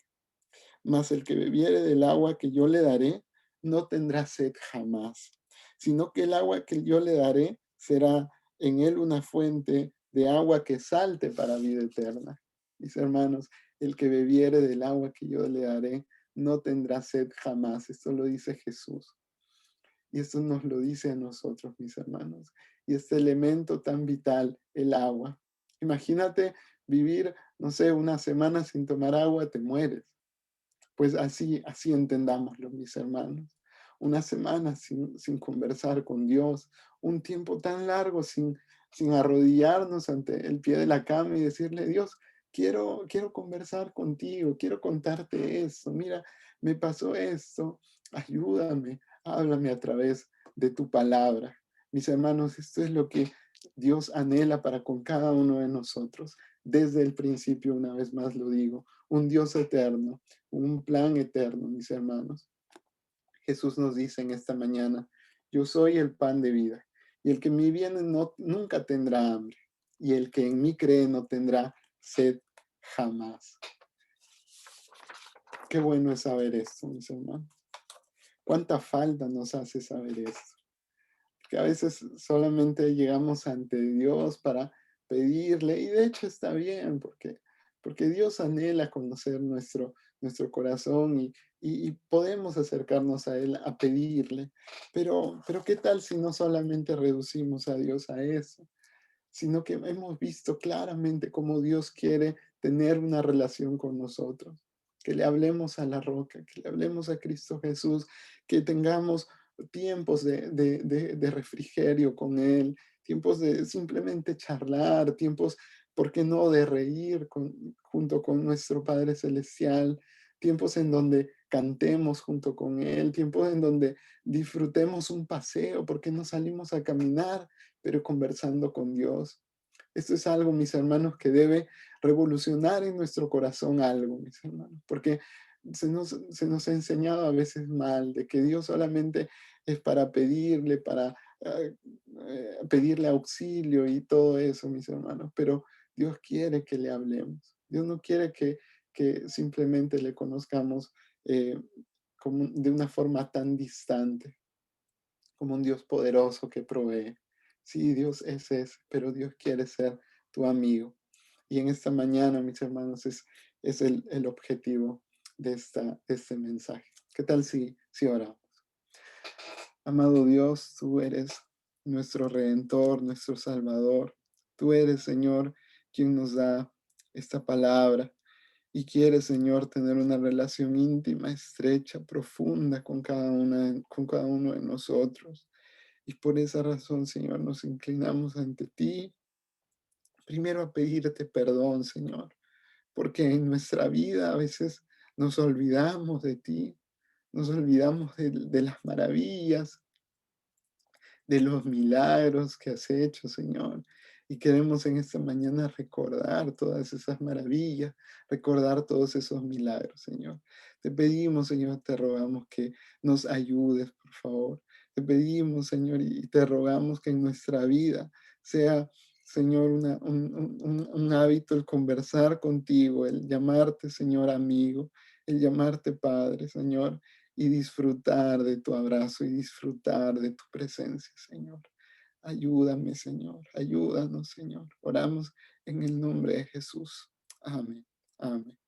mas el que bebiere del agua que yo le daré no tendrá sed jamás, sino que el agua que yo le daré será en él una fuente de agua que salte para vida eterna. Mis hermanos, el que bebiere del agua que yo le daré no tendrá sed jamás. Esto lo dice Jesús. Y esto nos lo dice a nosotros, mis hermanos. Y este elemento tan vital, el agua. Imagínate vivir, no sé, una semana sin tomar agua, te mueres. Pues así entendámoslo, mis hermanos. Una semana sin conversar con Dios, un tiempo tan largo sin arrodillarnos ante el pie de la cama y decirle, Dios, quiero conversar contigo, quiero contarte esto, mira, me pasó esto, ayúdame, háblame a través de tu palabra. Mis hermanos, esto es lo que Dios anhela para con cada uno de nosotros. Desde el principio, una vez más lo digo, un Dios eterno, un plan eterno, mis hermanos. Jesús nos dice en esta mañana, yo soy el pan de vida, y el que en mí viene nunca tendrá hambre, y el que en mí cree no tendrá sed jamás. Qué bueno es saber esto, mis hermanos. Cuánta falta nos hace saber esto. Que a veces solamente llegamos ante Dios para pedirle, y de hecho está bien, porque Dios anhela conocer nuestro corazón y podemos acercarnos a Él a pedirle, pero ¿qué tal si no solamente reducimos a Dios a eso, sino que hemos visto claramente cómo Dios quiere tener una relación con nosotros? Que le hablemos a la roca, que le hablemos a Cristo Jesús, que tengamos tiempos de refrigerio con Él, tiempos de simplemente charlar, tiempos, ¿por qué no?, de reír junto con nuestro Padre Celestial, tiempos en donde cantemos junto con Él, tiempos en donde disfrutemos un paseo, ¿por qué no salimos a caminar, pero conversando con Dios? Esto es algo, mis hermanos, que debe revolucionar en nuestro corazón algo, mis hermanos, porque se nos ha enseñado a veces mal de que Dios solamente es para pedirle, para pedirle auxilio y todo eso, mis hermanos, pero Dios quiere que le hablemos. Dios no quiere que simplemente le conozcamos eh, como de una forma tan distante, como un Dios poderoso que provee. Sí, Dios es ese, pero Dios quiere ser tu amigo. Y en esta mañana, mis hermanos, es el objetivo de este mensaje. ¿Qué tal si oramos? Amado Dios, tú eres nuestro Redentor, nuestro Salvador. Tú eres, Señor, quien nos da esta palabra y quieres, Señor, tener una relación íntima, estrecha, profunda con cada uno de nosotros. Y por esa razón, Señor, nos inclinamos ante ti, primero a pedirte perdón, Señor, porque en nuestra vida a veces nos olvidamos de ti, nos olvidamos de las maravillas, de los milagros que has hecho, Señor. Y queremos en esta mañana recordar todas esas maravillas, recordar todos esos milagros, Señor. Te pedimos, Señor, te rogamos que nos ayudes, por favor. Te pedimos, Señor, y te rogamos que en nuestra vida sea Señor, un hábito el conversar contigo, el llamarte, Señor, amigo, el llamarte Padre, Señor, y disfrutar de tu abrazo y disfrutar de tu presencia, Señor. Ayúdame, Señor, ayúdanos, Señor. Oramos en el nombre de Jesús. Amén. Amén.